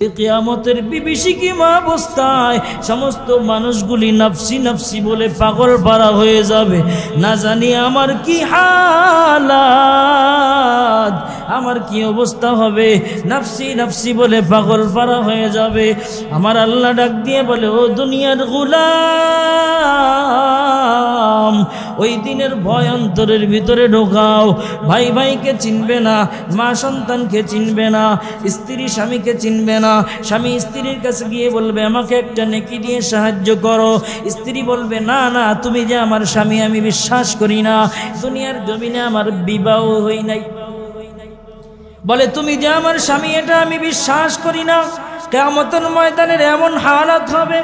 কিয়ামতের বিভীষিকাময় অবস্থায় সমস্ত মানুষগুলি নফসি নফসি বলে পাগল পারা হয়ে যাবে। না জানি আমার কি হালাত, আমার কি অবস্থা হবে। নফসি নফসি বলে পাগল পারা হয়ে যাবে। আমার আল্লাহ ডাক দিয়ে বলে, ও দুনিয়ার গোলাম, ওই দিনের ভয় অন্তরের ভিতরে ঢোকাও। ভাই ভাইকে চিনবে না, মা সন্তানকে চিনবে না, স্ত্রী স্বামীকে চিনবে না। স্বামী স্ত্রীর কাছে গিয়ে বলবে, আমাকে একটা নেকি দিয়ে সাহায্য করো। স্ত্রী বলবে, না না, তুমি যে আমার স্বামী আমি বিশ্বাস করি না, দুনিয়ার জমিনে আমার বিবাহ হই নাই। বলে, তুমি যে আমার স্বামী এটা আমি বিশ্বাস করি না। কিয়ামতের ময়দানের এমন হালাত হবে।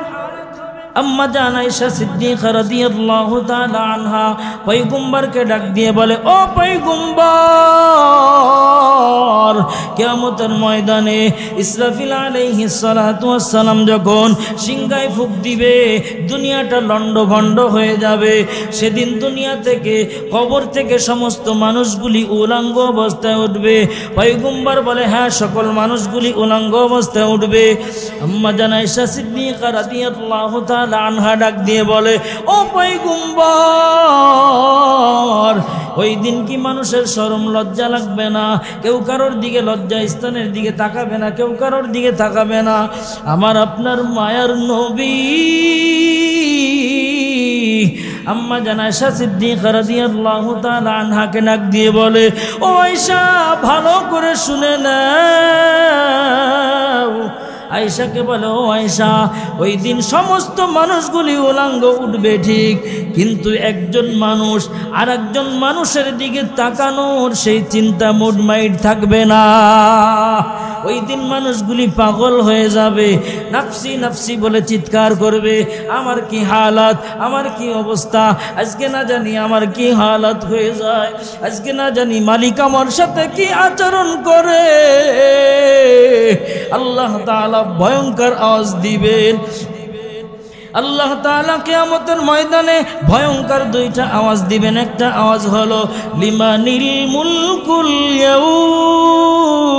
আম্মা জান আয়েশা সিদ্দিকা রাদিয়াল্লাহু তাআলা আনহা পয়গম্বরকে ডাক দিয়ে বলে, ও পয়গম্বর, কিয়ামতের ময়দানে ইসরাফিল আলাইহিস সালাতু ওয়াস সালাম যখন সিংহায় ফুঁক দিবে, দুনিয়াটা লন্ডভন্ড হয়ে যাবে। সেদিন দুনিয়া থেকে, কবর থেকে সমস্ত মানুষগুলি উলঙ্গ অবস্থায় উঠবে। পয়গম্বর বলে, হ্যাঁ, সকল মানুষগুলি উলঙ্গ অবস্থায় উঠবে। আম্মা জান আয়েশা সিদ্দিকা রাদিয়াল্লাহু তাআলা আনহা ডাক দিয়ে বলে, ও পয়গম্বর, ওই দিন কি মানুষের শরম লজ্জা লাগবে না? কেউ কারোর দিকে লজ্জা স্থানের দিকে তাকাবে না, কেউ কারোর দিকে তাকাবে না। আমার আপনার মায়ার নবী আম্মা জান আয়েশা সিদ্দিকা রাদিয়াল্লাহু তাআলা আনহাকে ডাক দিয়ে বলে, ও আয়েশা, ভালো করে শুনে নাও। আয়েশাকে বলে, ও আয়েশা, ওই দিন সমস্ত মানুষগুলি উলঙ্গ উঠবে ঠিক, কিন্তু একজন মানুষ আর একজন মানুষের দিকে তাকানোর সেই চিন্তা মুড মাইন্ড থাকবে না। ওই দিন মানুষগুলি পাগল হয়ে যাবে, নফসি নফসি বলে চিৎকার করবে, আমার কি হালাত, আমার কি অবস্থা। আজকে না জানি আমার কি হালাত হয়ে যায়, আজকে না জানি মালিক আমার সাথে কি আচরণ করে। আল্লাহ তাআলা ভয়ঙ্কর আওয়াজ দিবেন। আল্লাহ তাআলা কিয়ামতের ময়দানে ভয়ঙ্কর দুইটা আওয়াজ দিবেন। একটা আওয়াজ হলো, লিমানিল মুলকুল ইয়াউম।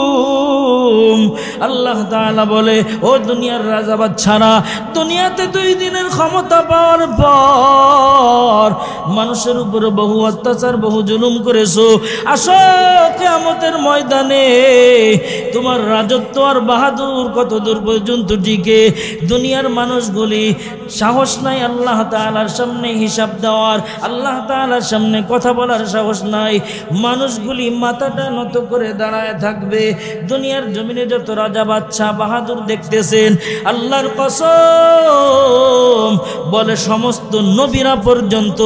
আল্লাহ তাআলা বলে, ও দুনিয়ার রাজা বাদশারা, দুনিয়াতে 2 দিনের ক্ষমতা পাওয়ার পর মানুষের উপরে বহু অত্যাচার, বহু জুলুম করেছো। আসো কিয়ামতের ময়দানে তোমার রাজত্ব আর বাহাদুর কত দূর পর্যন্ত টিকে। দুনিয়ার মানুষগুলি সাহস নাই আল্লাহ তাআলার সামনে হিসাব দেওয়ার, আল্লাহ তাআলার সামনে কথা বলার সাহস নাই। মানুষগুলি মাথাটা নত করে দাঁড়ায় থাকবে। দুনিয়ার জমিনে যত রাজা বাদশা বাহাদুর দেখতেছেন, আল্লাহর কসম বলে সমস্ত নবীরা পর্যন্ত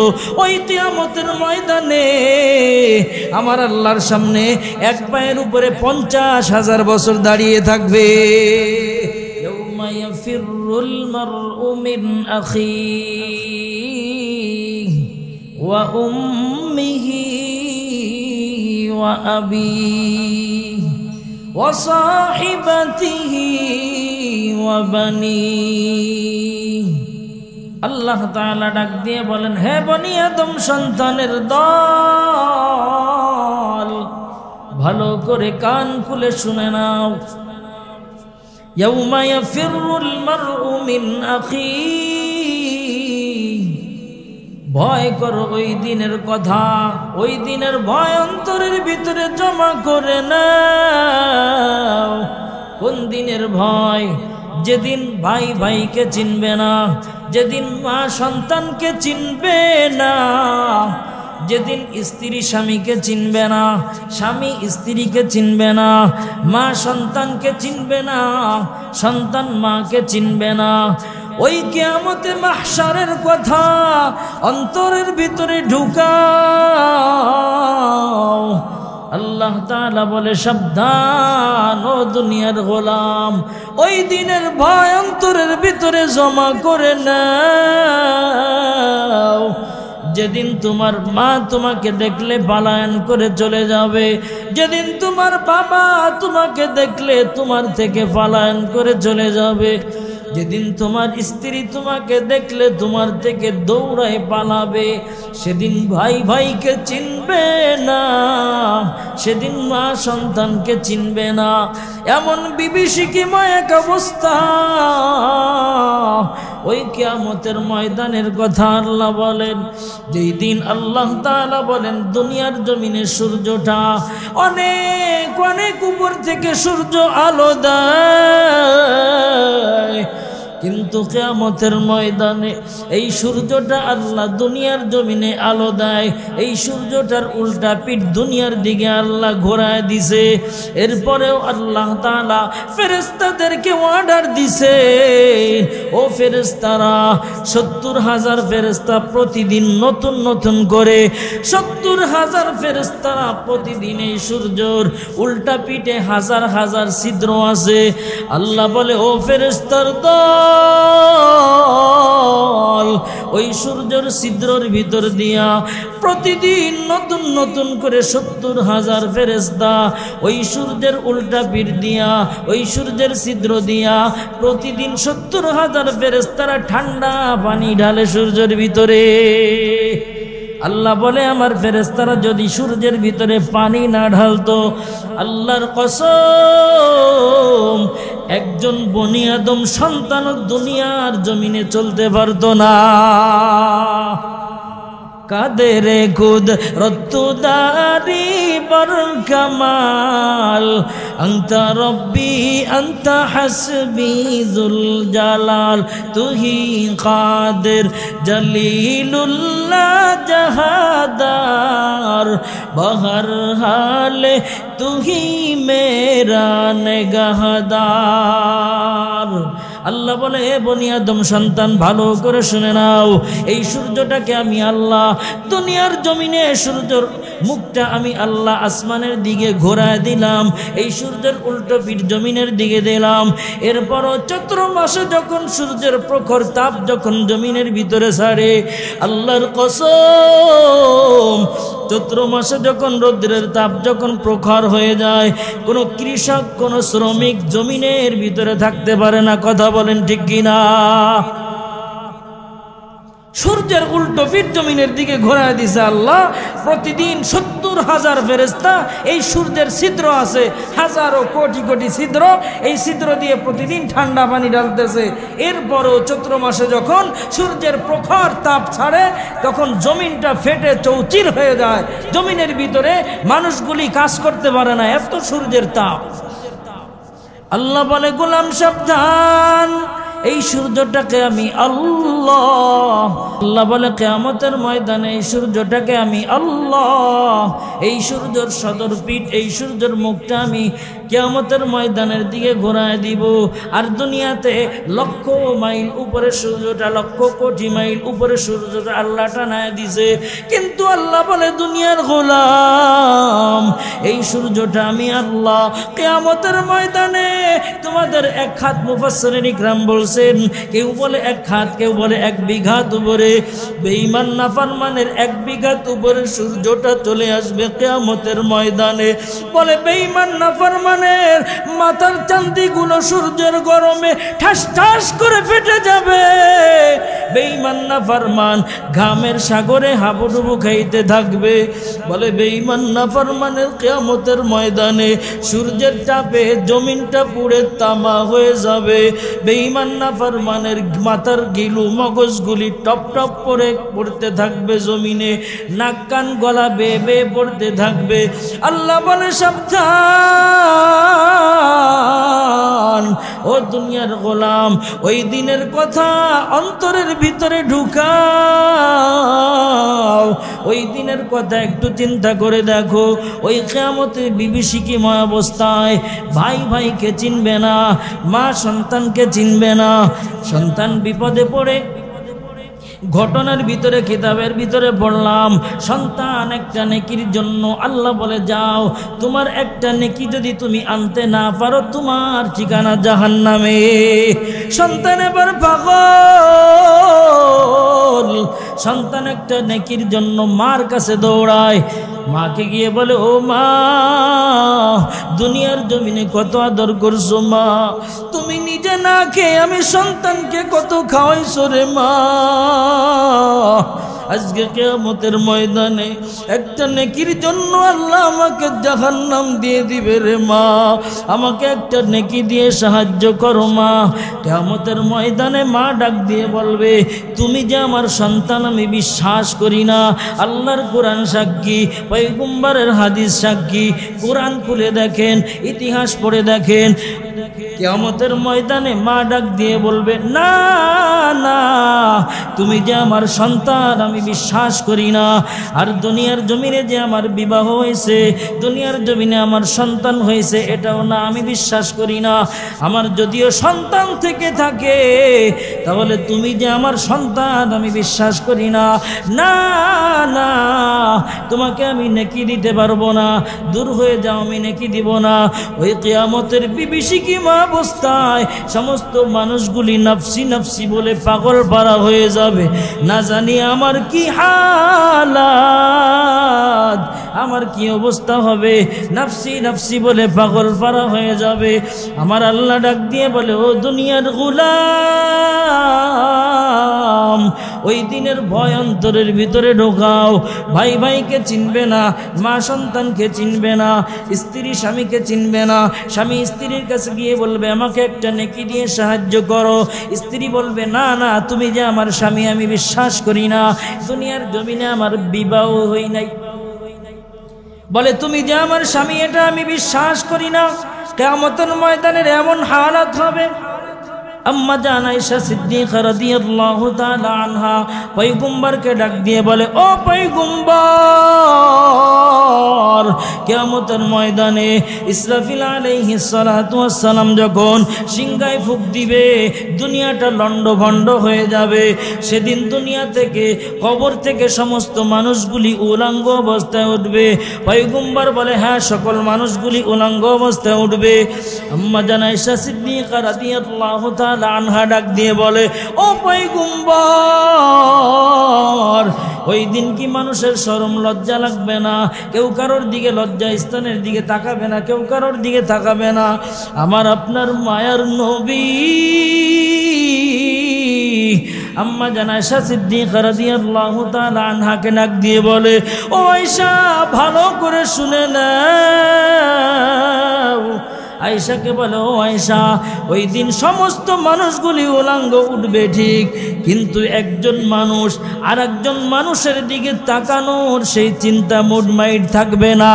ওই কিয়ামতের ময়দানে আমার আল্লাহর সামনে এক পায়ের উপরে 50,000 বছর দাঁড়িয়ে থাকবে। يفر المرء من أخيه وأمه وأبيه وصاحبته وبنيه। আল্লাহ তাআলা ডাক দিয়ে বলেন, হে বনি আদম সন্তানের দল, ভালো করে কান খুলে শুনে নাও। ইয়াউমা ইয়াফিরুল মারউ মিন আখিহি, ভয় করো ওই দিনের কথা, ওই দিনের ভয় অন্তরের ভিতরে জমা করে নাও। কোন দিনের ভয়? যেদিন ভাই ভাইকে চিনবে না, যেদিন মা সন্তানকে চিনবে না, যেদিন স্ত্রী স্বামীকে চিনবে না, স্বামী স্ত্রীকে চিনবে না, মা সন্তানকে চিনবে না, সন্তান মাকে চিনবে না। ওই কিয়ামতে মাহশারের কথা অন্তরের ভিতরে ঢুকাও। আল্লাহ তাআলা বলে, সাবধান ও দুনিয়ার গোলাম, ওই দিনের ভয় অন্তরের ভিতরে জমা করে নাও। যেদিন তোমার মা তোমাকে দেখলে পলায়ন করে চলে যাবে, যেদিন তোমার বাবা তোমাকে দেখলে তোমার থেকে পলায়ন করে চলে যাবে, যেদিন তোমার স্ত্রী তোমাকে দেখলে তোমার থেকে দৌড়ায় পালাবে, সেদিন ভাই ভাইকে চিনবে না, সেদিন মা সন্তানকে চিনবে না। এমন বিভীষিকাময় এক অবস্থা, ওই কিয়ামতের ময়দানের কথা আল্লাহ বলেন। যেই দিন আল্লাহ তাআলা বলেন দুনিয়ার জমিনে সূর্যটা অনেক অনেক উপর থেকে সূর্য আলো দেয়, কিন্তু কিয়ামতের ময়দানে এই সূর্যটা আল্লাহ দুনিয়ার জমিনে আলো দেয়, এই সূর্যটার উল্টা পিঠ দুনিয়ার দিকে আল্লাহ ঘোরায় দিছে। এরপরেও আল্লাহ তাআলা ফেরেশতাদেরকে অর্ডার দিছে, ও ফেরেশতারা ৭০,০০০ ফেরেশতা প্রতিদিন নতুন নতুন করে ৭০,০০০ ফেরেশতারা প্রতিদিন এই সূর্যর উল্টা পিঠে হাজার হাজার ছিদ্র আছে। আল্লাহ বলে, ও ফেরেশতার দল, ওই সূর্যের ছিদ্রের ভিতর দিয়া প্রতিদিন নতুন নতুন করে ৭০,০০০ ফেরেশতা ওই সূর্যের উল্টা পিঠ দিয়া, ওই সূর্যের ছিদ্র দিয়া প্রতিদিন ৭০,০০০ ফেরেশতারা ঠান্ডা পানি ঢালে সূর্যের ভিতরে। আল্লাহ বলে, আমার ফেরেশতারা যদি সূর্যের ভিতরে পানি না ঢালতো, আল্লাহর কসম একজন বনি আদম সন্তান দুনিয়ার জমিনে চলতে পারতো না। কাদেরে খুদ রত্তুদারি বর কামাল, আন্তা রব্বি আন্তা হাসবি জুল জালাল, তুহি কাদের জলিলুল্লাহ জাহাদার, বহর হালে তুহি মেরা নেগাহদার। আল্লাহ বলে, হে বনি আদম সন্তান, ভালো করে শুনে নাও, এই সূর্যটাকে আমি আল্লাহ দুনিয়ার জমিনে সূর্যের মুখটা আমি আল্লাহ আসমানের দিকে ঘোরায় দিলাম, এই সূর্যের উল্টো পিঠ জমিনের দিকে দিলাম। এরপরও চৈত্র মাসে যখন সূর্যের প্রখর তাপ যখন জমিনের ভিতরে ছাড়ে, আল্লাহর কসম চৈত্র মাসে যখন রৌদ্রের তাপ যখন প্রখর হয়ে যায়, কোনো কৃষক কোনো শ্রমিক জমিনের ভিতরে থাকতে পারে না। কথা বলেন ঠিক কিনা? সূর্যের উল্টো পিঠ জমিনের দিকে ঘোরায় দিছে আল্লাহ। প্রতিদিন ৭০,০০০ ফেরেশতা, এই সূর্যের ছিদ্র আছে হাজারো কোটি কোটি ছিদ্র, এই ছিদ্র দিয়ে প্রতিদিন ঠান্ডা পানি ঢালতেছে। এরপরও চৈত্র মাসে যখন সূর্যের প্রখর তাপ ছাড়ে, তখন জমিনটা ফেটে চৌচির হয়ে যায়, জমিনের ভিতরে মানুষগুলি কাজ করতে পারে না, এত সূর্যের তাপ। আল্লাহ বলে, গোলাম সাবধান, এই সূর্যটাকে আমি আল্লাহ, আল্লাহ বলে কিয়ামতের ময়দানে এই সূর্যটাকে আমি আল্লাহ, এই সূর্যের সদর পিঠ, এই সূর্যের মুখটা আমি কিয়ামতের ময়দানের দিকে ঘোরায় দিব। আর দুনিয়াতে লক্ষ মাইল উপরে সূর্যটা, লক্ষ কোটি মাইল উপরে সূর্যটা আল্লাহ টানায় দিছে, কিন্তু আল্লাহ বলে, দুনিয়ার গোলাম, এই সূর্যটা আমি আল্লাহ কিয়ামতের ময়দানে তোমাদের এক হাত, মুফাসসিরিন ইকরাম বলছেন, কেউ বলে এক হাত, কেউ বলে 1 বিঘা উপরে, বেঈমান নাফরমানের 1 বিঘা উপরে সূর্যটা চলে আসবে কিয়ামতের ময়দানে। বলে বেঈমান নাফরমানের মাথার চান্দিগুলো সূর্যের গরমে ঠাস ঠাস করে ফেটে যাবে। বেঈমান নাফরমান ঘামের সাগরে হাবুডুবু খাইতে থাকবে। বলে বেঈমান নাফরমানের কিয়ামতের ময়দানে সূর্যের তাপে জমিনটা পুড়ে তামা হয়ে যাবে। বেঈমান নাফরমানের মাথার গিলু মগজগুলি টপ টপ করে পড়তে থাকবে জমিনে, নাক কান গলা বেয়ে বেয়ে পড়তে থাকবে। আল্লাহ বলে, সাবধান ও দুনিয়ার গোলাম, ওই দিনের কথা অন্তরের ভিতরে ঢুকাও, ওই দিনের কথা একটু চিন্তা করে দেখো। ওই কিয়ামতে বিভীষিকাময় অবস্থায় ভাই ভাইকে চিনবে না, মা সন্তানকে চিনবে না, সন্তান বিপদে পড়ে। ঘটনার ভিতরে কিতাবের ভিতরে পড়লাম, সন্তান একটা নেকির জন্য আল্লাহ বলে, যাও, তোমার একটা নেকি যদি তুমি আনতে না পারো, তোমার ঠিকানা জাহান্নামে। সন্তান এবার পাগল, সন্তান একটা নেকির জন্য মার কাছে দৌড়ায়, মাকে গিয়ে বলে, ও মা, দুনিয়ার জমিনে কত আদর করছো মা, তুমি নিজে না খেয়ে আমি সন্তানকে কত খাওয়াইছো রে মা। আজকে কিয়ামতের ময়দানে একটা নেকির জন্য আল্লাহ আমাকে জাহান্নাম দিয়ে দিবে রে মা। আমাকে একটা নেকি দিয়ে সাহায্য করো মা। কিয়ামতের ময়দানে মা ডাক দিয়ে বলবে, তুমি যে আমার সন্তান আমি বিশ্বাস করি না। আল্লাহর কোরআন সাক্ষী, পয়গম্বরের হাদিস সাক্ষী। কোরআন খুলে দেখেন, ইতিহাস পড়ে দেখেন। কিয়ামতের ময়দানে মা ডাক দিয়ে বলবে, না না, তুমি যে আমার সন্তান আমি বিশ্বাস করি না। আর দুনিয়ার জমিনে যে আমার বিবাহ হয়েছে, দুনিয়ার জমিনে আমার সন্তান হয়েছে, এটাও না, আমি বিশ্বাস করি না। আমার যদিও সন্তান থেকে থাকে তাহলে তুমি যে আমার সন্তান আমি বিশ্বাস করি না। না না, তোমাকে আমি নেকি দিতে পারবো না, দূর হয়ে যাও, আমি নেকি দিব না। ওই কিয়ামতের বিভীষিকাময় অবস্থায় সমস্ত মানুষগুলি নাফসি নাফসি বলে পাগল পারা হয়ে যাবে। না জানি আমার কি হালাত, আমার কি অবস্থা হবে। নাফসি নাফসি বলে পাগল পারা হয়ে যাবে। আমার আল্লাহ ডাক দিয়ে বলে, ও দুনিয়ার গোলাম, ওই দিনের ভয় অন্তরের ভিতরে ঢোকাও। ভাই ভাইকে চিনবে না, মা সন্তানকে চিনবে না, স্ত্রী স্বামীকে চিনবে না। স্বামী স্ত্রীর কাছে গিয়ে বলবে, আমাকে একটা নেকি দিয়ে সাহায্য করো। স্ত্রী বলবে, না না, তুমি যে আমার স্বামী আমি বিশ্বাস করি না, দুনিয়ার জমিনে আমার বিবাহ হই নাই। বলে, তুমি যে আমার স্বামী এটা আমি বিশ্বাস করি না। কিয়ামতের ময়দানের এমন হালাত হবে। আম্মা জান আয়েশা সিদ্দিকা রাদিয়াল্লাহু তাআলা আনহা পয়গম্বরকে ডাক দিয়ে বলে, ও পয়গম্বর, কিয়ামতের ময়দানে ইসরাফিল আলাইহিস সালাতু ওয়াস সালাম যখন সিংহায় ফুঁক দিবে, দুনিয়াটা লন্ডভন্ড হয়ে যাবে। সেদিন দুনিয়া থেকে, কবর থেকে সমস্ত মানুষগুলি উলঙ্গ অবস্থায় উঠবে। পয়গম্বর বলে, হ্যাঁ, সকল মানুষগুলি উলঙ্গ অবস্থায় উঠবে। আম্মা জান আয়েশা সিদ্দিকা রাদিয়াল্লাহু তাআলা আনহা ডাক দিয়ে বলে, ও পয়গম্বর, ওই দিন কি মানুষের শরম লজ্জা লাগবে না? কেউ কারোর দিকে লজ্জা স্থানের দিকে তাকাবে না, কেউ কারোর দিকে তাকাবে না। আমার আপনার মায়ার নবী আম্মা জান আয়েশা সিদ্দিকা রাদিয়াল্লাহু তাআলা আনহাকে ডাক দিয়ে বলে, ও আয়েশা, ভালো করে শুনে নাও। আয়েশাকে বলে, ও আয়েশা, ওই দিন সমস্ত মানুষগুলি উলঙ্গ উঠবে ঠিক, কিন্তু একজন মানুষ আর একজন মানুষের দিকে তাকানোর সেই চিন্তা মুড মাইন্ড থাকবে না।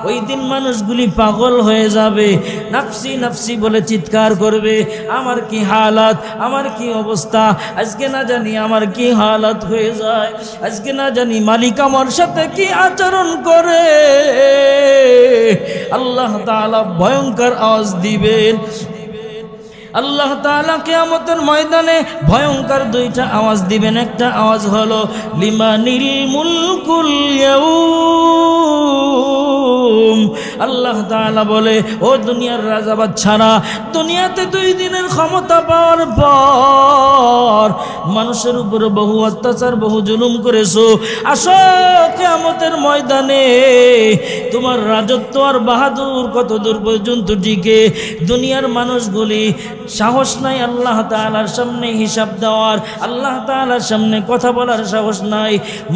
ওই দিন মানুষগুলি পাগল হয়ে যাবে, নাফসি নাফসি বলে চিৎকার করবে, আমার কি হালাত, আমার কি অবস্থা। আজকে না জানি আমার কি হালাত হয়ে যায়, আজকে না জানি মালিক আমার সাথে কি আচরণ করে। আল্লাহ তাআলা ভয়ঙ্কর আওয়াজ দিবেন। আল্লাহ তাআলা কিয়ামতের ময়দানে ভয়ঙ্কর দুইটা আওয়াজ দিবেন। একটা আওয়াজ হলো, লিমানিল মুলকুল ইয়াউম। আল্লাহ তাআলা বলে, ও দুনিয়ার রাজা বাদশারা, দুনিয়াতে 2 দিনের ক্ষমতা পাওয়ার পর মানুষের উপরে বহু অত্যাচার, বহু জুলুম করেছো। আসো কিয়ামতের ময়দানে তোমার রাজত্ব আর বাহাদুর কত দূর পর্যন্ত টিকে। দুনিয়ার মানুষগুলি সাহস নাই আল্লাহ তাআলার সামনে হিসাব দেওয়ার, আল্লাহ তাআলার সামনে কথা বলার সাহস নাই।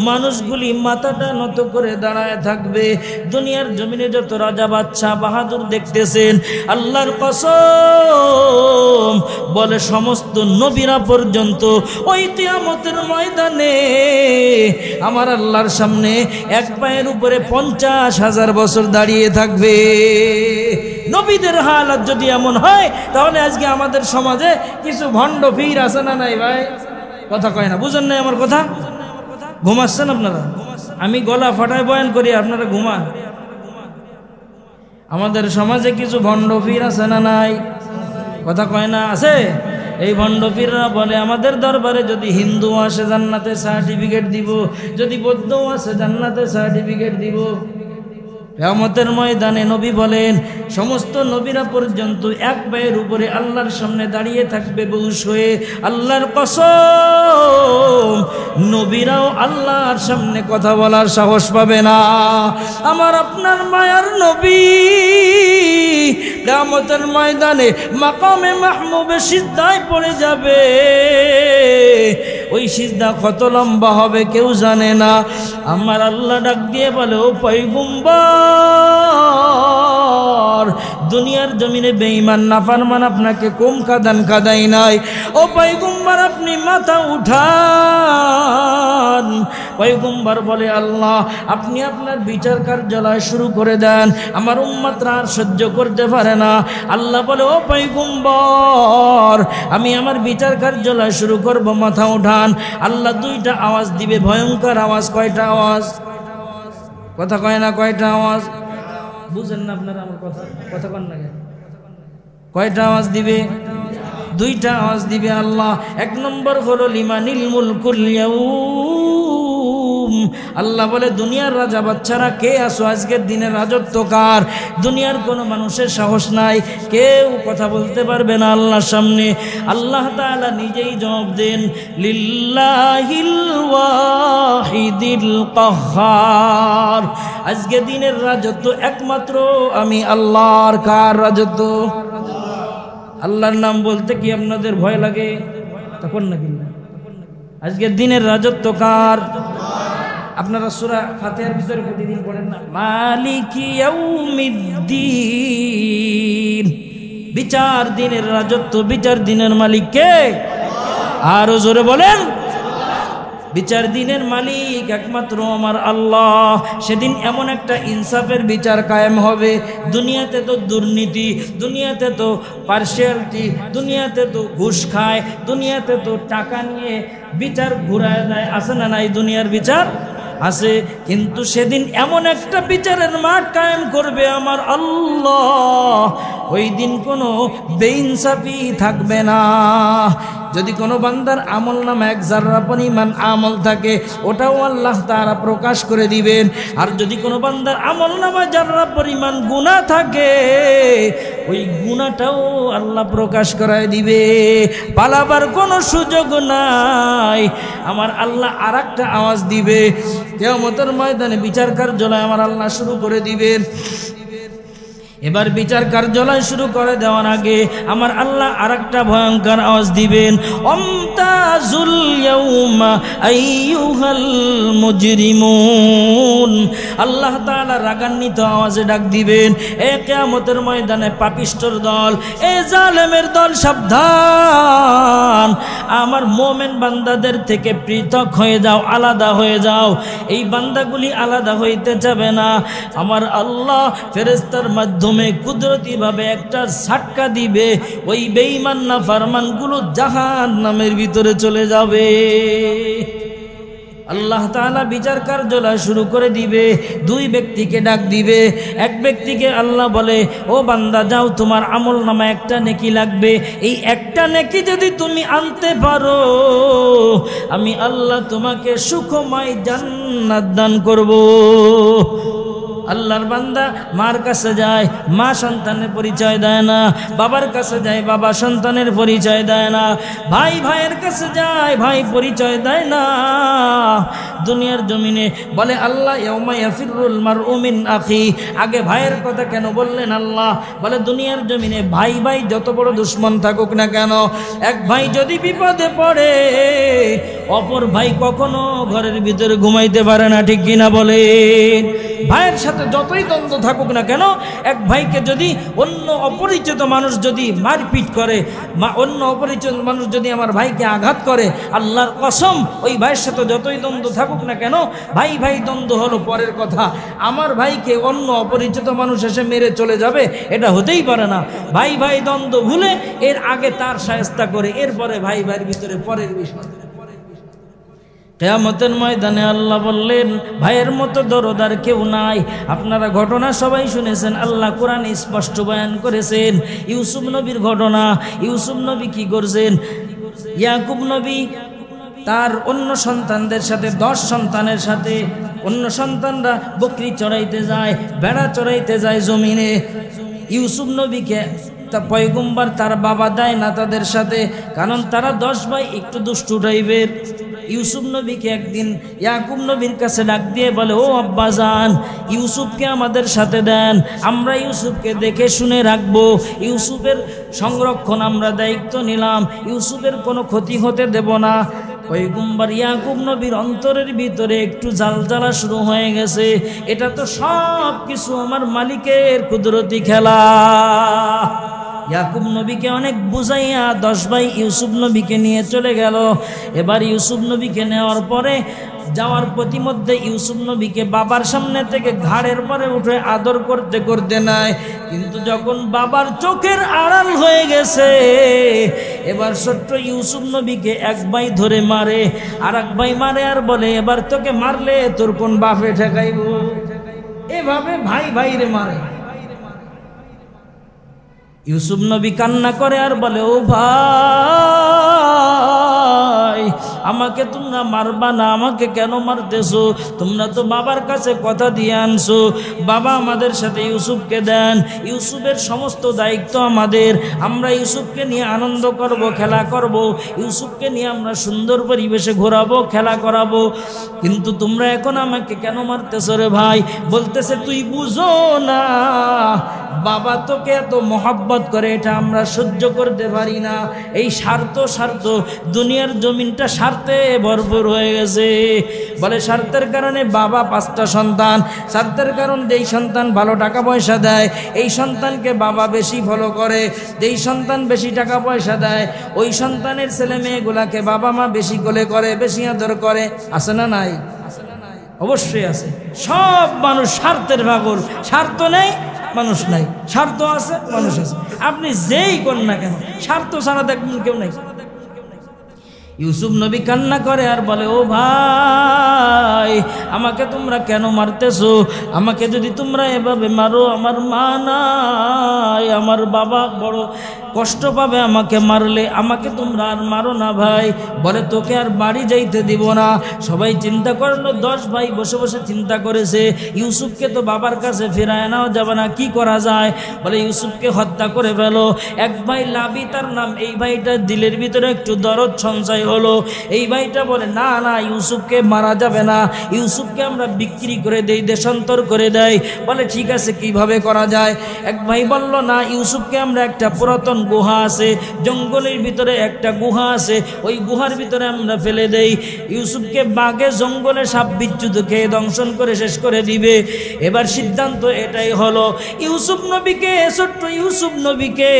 মানুষগুলি মাথাটা নত করে দাঁড়ায় থাকবে। দুনিয়ার জমিনে যত রাজা বাদশা বাহাদুর দেখতেছেন, আল্লাহর কসম বলে সমস্ত নবীরা পর্যন্ত ওই কিয়ামতের ময়দানে আমার আল্লাহর সামনে এক পায়ের উপরে 50,000 বছর দাঁড়িয়ে থাকবে। নবীদের হালাত যদি এমন হয়, তাহলে আজকে আমাদের সমাজে কিছু ভণ্ড ফির আছে না নাই? ভাই কথা কয় না, বুঝেন নাই আমার কথা? ঘুমাচ্ছেন আপনারা? আমি গলা ফাটায় বয়ান করি, আপনারা ঘুমান। আমাদের সমাজে কিছু ভণ্ড ফির আছে না নাই? কথা কয় না, আছে। এই ভণ্ড পীররা বলে, আমাদের দরবারে যদি হিন্দু আসে জান্নাতের সার্টিফিকেট দিব, যদি বৌদ্ধও আসে জান্নাতের সার্টিফিকেট দিব। কিয়ামতের ময়দানে নবী বলেন, সমস্ত নবীরা পর্যন্ত এক পায়ের উপরে আল্লাহর সামনে দাঁড়িয়ে থাকবে বেহুশ হয়ে। আল্লাহর কসম, নবীরাও আল্লাহর সামনে কথা বলার সাহস পাবে না। আমার আপনার মায়ার নবী কিয়ামতের ময়দানে মাকামে মাহমুবে সিজদায় পড়ে যাবে। ওই সিজদা কত লম্বা হবে কেউ জানে না। আমার আল্লাহ ডাক দিয়ে বলে, ও পয়গম্বর, দুনিয়ার জমিনে বেঈমান নাফরমান আপনাকে কম কাদাই নাই। ও পয়গম্বর, আপনি মাথা উঠান। পয়গম্বর বলে, আল্লাহ আপনি আপনার বিচার কার্যালয় শুরু করে দেন, আমার উম্মতরা আর সহ্য করতে পারে না। আল্লাহ বলে, ও পয়গম্বর, আমি আমার বিচার কার্যালয় শুরু করব, মাথা উঠান। আল্লাহ দুইটা আওয়াজ দিবে, ভয়ঙ্কর আওয়াজ। কয়টা আওয়াজ? কথা কয় না, কয়টা আওয়াজ? বুঝেন না আপনারা আমার কথা? কথা কন না কেন? কয়টা আওয়াজ দিবে? দুইটা আওয়াজ দিবে আল্লাহ। এক নম্বর হলো লিমানিল মুলকুল ইয়াউম। আল্লাহ বলে, দুনিয়ার রাজা বাচ্চারা কে আসো, আজকের দিনের রাজত্ব কার? দুনিয়ার কোনো মানুষের সাহস নাই, কেউ কথা বলতে পারবে না আল্লাহর সামনে। আল্লাহ তাআলা নিজেই জবাব দেন, লিল্লাহিল ওয়াহিদিল কাহ্হার। আজকে দিনের রাজত্ব একমাত্র আমি আল্লাহর। কার রাজত্ব? আল্লাহর নাম বলতে কি আপনাদের ভয় লাগে? তখন না কিন্তু আজকের দিনের রাজত্ব কার? আপনারা সূরা ফাতিহার ভিতরে প্রতিদিন পড়েন না, মালিকি ইয়াউমিদ্দিন। বিচার দিনের রাজত্ব, বিচার দিনের মালিক কে? আরো জোরে বলেন। বিচার দিনের মালিক একমাত্র আমার আল্লাহ। সেদিন এমন একটা ইনসাফের বিচার কায়েম হবে। দুনিয়াতে তো দুর্নীতি, দুনিয়াতে তো পার্সিয়ালিটি, দুনিয়াতে তো ঘুষ খায়, দুনিয়াতে তো টাকা নিয়ে বিচার ঘুরায় দেয়। আছে না নাই দুনিয়ার বিচার? আছে। কিন্তু সেদিন এমন একটা বিচারের মাঠ কায়েম করবে আমার আল্লাহ, ওই দিন কোনো বেইনসাফি থাকবে না। যদি কোনো বান্দার আমল নামে এক জাররা পরিমাণ আমল থাকে, ওটাও আল্লাহ তাআলা প্রকাশ করে দিবেন। আর যদি কোনো বান্দার আমল নামে জাররা পরিমাণ গুনাহ থাকে, ওই গুনাহটাও আল্লাহ প্রকাশ করায় দিবে। পালাবার কোনো সুযোগ নাই। আমার আল্লাহ আরেকটা আওয়াজ দিবে, কিয়ামতের ময়দানে বিচার কার্যালয় আমার আল্লাহ শুরু করে দিবেন। এবার বিচার কার্যালয় শুরু করে দেওয়ার আগে আমার আল্লাহ আরেকটা ভয়ঙ্কর আওয়াজ দিবেন, আমতাজুল ইয়াউমা আইয়ুহাল মুজরিমুন। আল্লাহ তাআলা রাগান্বিত আওয়াজে ডাক দিবেন, এ কিয়ামতের ময়দানে পাপিষ্ঠর দল, এ জালেমের দল, সাবধান, আমার মুমিন বান্দাদের থেকে পৃথক হয়ে যাও, আলাদা হয়ে যাও। এই বান্দাগুলি আলাদা হইতে যাবে না। আমার আল্লাহ ফেরেশতার মাধ্যমে কুদরতি ভাবে একটা ঝটকা দিবে, ওই বেঈমান নাফরমানগুলো জাহান্নামের ভিতরে চলে যাবে। আল্লাহ তাআলা বিচার কার্যালয় শুরু করে দিবে। দুই ব্যক্তিকে ডাক দিবে। এক ব্যক্তিকে আল্লাহ বলে, ও বান্দা যাও, তোমার আমল নামা একটা নেকি লাগবে। এই একটা নেকি যদি তুমি আনতে পারো, আমি আল্লাহ তোমাকে সুখময় জান্নাত দান করব। আল্লাহর বান্দা মার কাছে যায়, মা সন্তানের পরিচয় দেয় না। বাবার কাছে যায়, বাবা সন্তানের পরিচয় দেয় না। ভাই ভাইয়ের কাছে যায়, ভাই পরিচয় দেয় না। দুনিয়ার জমিনে বলে আল্লাহ, ইয়াউমা ইয়াফিরুল মারউ মিন আখি। আগে ভাইয়ের কথা কেন বললেন আল্লাহ? বলে দুনিয়ার জমিনে ভাই ভাই যত বড় দুশ্মন থাকুক না কেন, এক ভাই যদি বিপদে পড়ে, অপর ভাই কখনো ঘরের ভিতরে ঘুমাইতে পারে না। ঠিক কিনা বলে? ভাইয়ের সাথে যতই দ্বন্দ্ব থাকুক না কেন, এক ভাইকে যদি অন্য অপরিচিত মানুষ যদি মারপিট করে, অন্য অপরিচিত মানুষ যদি আমার ভাইকে আঘাত করে, আল্লাহর কসম, ওই ভাইয়ের সাথে যতই দ্বন্দ্ব থাকুক না কেন, ভাই ভাই দ্বন্দ্ব হলো পরের কথা। আমার ভাইকে অন্য অপরিচিত মানুষ এসে মেরে চলে যাবে, এটা হতেই পারে না। ভাই ভাই দ্বন্দ্ব ভুলে এর আগে তার শায়েস্তা করে, এরপরে ভাই ভাইয়ের ভিতরে পরের বিষয়। কিয়ামতের ময়দানে আল্লাহ বললেন, ভাইয়ের মতো দরদার কেউ নাই। আপনারা ঘটনা সবাই শুনেছেন, আল্লাহ কোরআনে স্পষ্ট বয়ান করেছেন ইউসুফ নবীর ঘটনা। ইউসুফ নবী কি করছেন? ইয়াকুব নবী তার অন্য সন্তানদের সাথে, 10 সন্তানের সাথে, অন্য সন্তানরা বকরি চড়াইতে যায়, ভেড়া চড়াইতে যায় জমিনে। ইউসুফ নবীকে তা পয়গম্বর তার বাবা দেয় না তাদের সাথে, কারণ তারা 10 ভাই একটু দুষ্টু টাইপের। ইউসুফ নবীকে একদিন ইয়াকুব নবীর কাছে ডাক দিয়ে বলে, ও আব্বাজান, ইউসুফকে আমাদের সাথে দেন, আমরা ইউসুফকে দেখে শুনে রাখবো, ইউসুফের সংরক্ষণ আমরা দায়িত্ব নিলাম, ইউসুফের কোনো ক্ষতি হতে দেব না। পয়গম্বর ইয়াকুব নবীর অন্তরের ভিতরে একটু জ্বালা শুরু হয়ে গেছে, এটা তো সব কিছু আমার মালিকের কুদরতি খেলা। ইয়াকুব নবীকে অনেক বুঝাইয়া 10 ভাই ইউসুফ নবীকে নিয়ে চলে গেল। এবার ইউসুফ নবীকে নেওয়ার পরে যাওয়ার প্রতিমধ্যে ইউসুফ নবীকে বাবার সামনে থেকে ঘাড়ের পরে উঠে আদর করতে করতে নাই, কিন্তু যখন বাবার চোখের আড়াল হয়ে গেছে, এবার ছোট্ট ইউসুফ নবীকে এক ভাই ধরে মারে, আর এক ভাই মারে আর বলে, এবার তোকে মারলে তোর কোন বাপে ঠেকাইব। এভাবে ভাই ভাইরে মারে। ইউসুফ নবী কান্না করে আর বলে, ও ভাই, আমাকে তোমরা মারবা না, আমাকে কেন মারতেছো? তোমরা তো বাবার কাছে কথা দিয়ে আনছো, বাবা আমাদের সাথে ইউসুফকে দেন, ইউসুফের সমস্ত দায়িত্ব আমাদের, আমরা ইউসুফকে নিয়ে আনন্দ করব, খেলা করব, ইউসুফকে নিয়ে আমরা সুন্দর পরিবেশে ঘোরাবো, খেলা করাবো, কিন্তু তোমরা এখন আমাকে কেন মারতেছো রে ভাই? বলতেছে, তুই বুঝো না, বাবা তোকে এত মহব্বত করে, এটা আমরা সহ্য করতে পারি না। এই স্বার্থ দুনিয়ার জমিনটা স্বার্থে ভরপুর হয়ে গেছে। বলে স্বার্থের কারণে বাবা 5টা সন্তান, স্বার্থের কারণ যেই সন্তান ভালো টাকা পয়সা দেয় এই সন্তানকে বাবা বেশি ফলো করে, যেই সন্তান বেশি টাকা পয়সা দেয় ওই সন্তানের ছেলে মেয়েগুলাকে বাবা মা বেশি কোলে করে, বেশি আদর করে। আছে না নাই? অবশ্যই আছে। সব মানুষ স্বার্থের পাগল, স্বার্থ নেই মানুষ নাই, স্বার্থ আছে মানুষ আছে। আপনি যেই কোন না কেন, স্বার্থ ছাড়া দেখবেন কেউ নাই। ইউসুফ নবী কান্না করে আর বলে, ও ভাই, আমাকে তোমরা কেন মারতেছো? আমাকে যদি তোমরা এভাবে মারো, আমার মা নাই, আমার বাবা বড় কষ্ট পাবে আমাকে মারলে, আমাকে তোমরা আর মারো না ভাই। বলে, তোকে আর বাড়ি যাইতে দিব না। সবাই চিন্তা করলো, 10 ভাই বসে বসে চিন্তা করেছে, ইউসুফকে তো বাবার কাছে ফেরায় নেওয়া যাবে না, কি করা যায়? বলে, ইউসুফকে হত্যা করে ফেলো। এক ভাই লাবি তার নাম, এই ভাইটার দিলের ভিতরে একটু দরদ সঞ্চয় হলো। এই ভাইটা বলে, না না, ইউসুফকে মারা যাবে না, ইউসুফকে আমরা বিক্রি করে দেই, দেশান্তর করে দেয়। বলে, ঠিক আছে, কিভাবে করা যায়? এক ভাই বলল, না, ইউসুফকে আমরা একটা পুরাতন গুহা আছে, জঙ্গলের ভিতরে একটা গুহা আছে, ওই গুহার ভিতরে আমরা ফেলে দেই, ইউসুফকে বাঘে জঙ্গলে সাপ বিচ্যুত খেয়ে দংশন করে শেষ করে দিবে। এবার সিদ্ধান্ত এটাই হলো, ইউসুফ নবীকে, ছোট্ট ইউসুফ নবীকে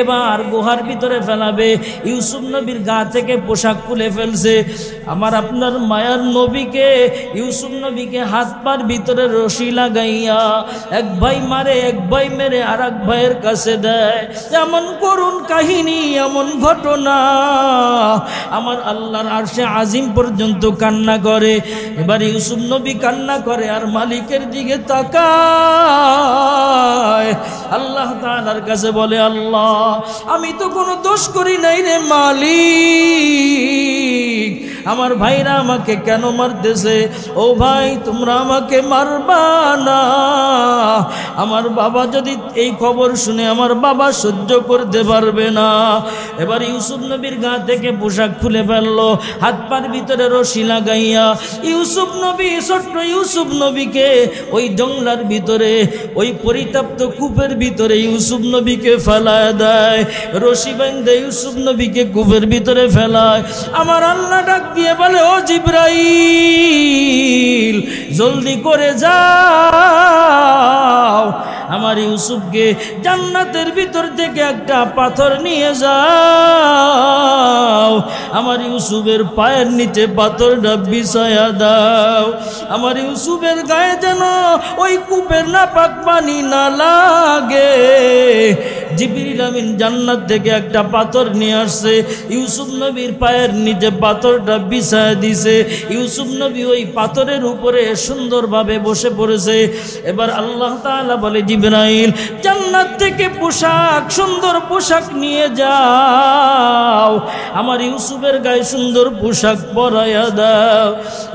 এবার গুহার ভিতরে ফেলাবে। ইউসুফ নবীর গা থেকে পোশাক খুলে ফেলছে। আমার আপনার মায়ার নবীকে, ইউসুফ নবীকে হাত পার ভিতরে রশি লাগাইয়া এক ভাই মারে, এক ভাই মেরে আর এক ভাইয়ের কাছে দেয়। এমন করুণ কাহিনী, এমন ঘটনা, আমার আল্লাহর আরশে আজিম পর্যন্ত কান্না করে। এবার ইউসুফ নবী কান্না করে আর মালিকের দিকে তাকায়, আল্লাহ তাআলার কাছে বলে, আল্লাহ, আমি তো কোনো দোষ করি নাই রে মালিক, আমার ভাইরা আমাকে কেন মারতেছে? ও ভাই, তোমরা আমাকে মারবা না, আমার বাবা যদি এই খবর শুনে, আমার বাবা সহ্য করতে পারবে না। এবার ইউসুফ নবীর গা থেকে পোশাক খুলে ফেললো, হাত পার ভিতরে রশি লাগাইয়া ইউসুফ নবী, ছোট্ট ইউসুফ নবীকে ওই জঙ্গলার ভিতরে, ওই পরিত্যক্ত কূপের ভিতরে ইউসুফ নবীকে ফেলায় দেয়। রশি বাঁধে ইউসুফ নবীকে কূপের ভিতরে ফেলায়। আমার আল্লাহ ডাক দিয়ে বলে, ও জিবরাইল, জলদি করে যাও, আমার ইউসুফকে জান্নাতের ভিতর থেকে একটা পাথর নিয়ে যাও, আমার ইউসুফের পায়ের নিচে পাথরটা বিছায়া দাও, আমার ইউসুফের গায়ে যেন ওই কূপের নাপাক পানি না লাগে। জিবরিল আমিন জান্নাত থেকে একটা পাথর নিয়ে আসছে, ইউসুফ নবীর পায়ের নিচে পাথরটা বিছায়া দিছে। ইউসুফ নবী ওই পাথরের উপরে সুন্দরভাবে বসে পড়েছে। এবার আল্লাহ তাআলা বলে, জিবরাইল, জান্নাত থেকে পোশাক, সুন্দর পোশাক নিয়ে যাও, আমার ইউসুফের গায়ে সুন্দর পোশাক পরাইয়া দাও।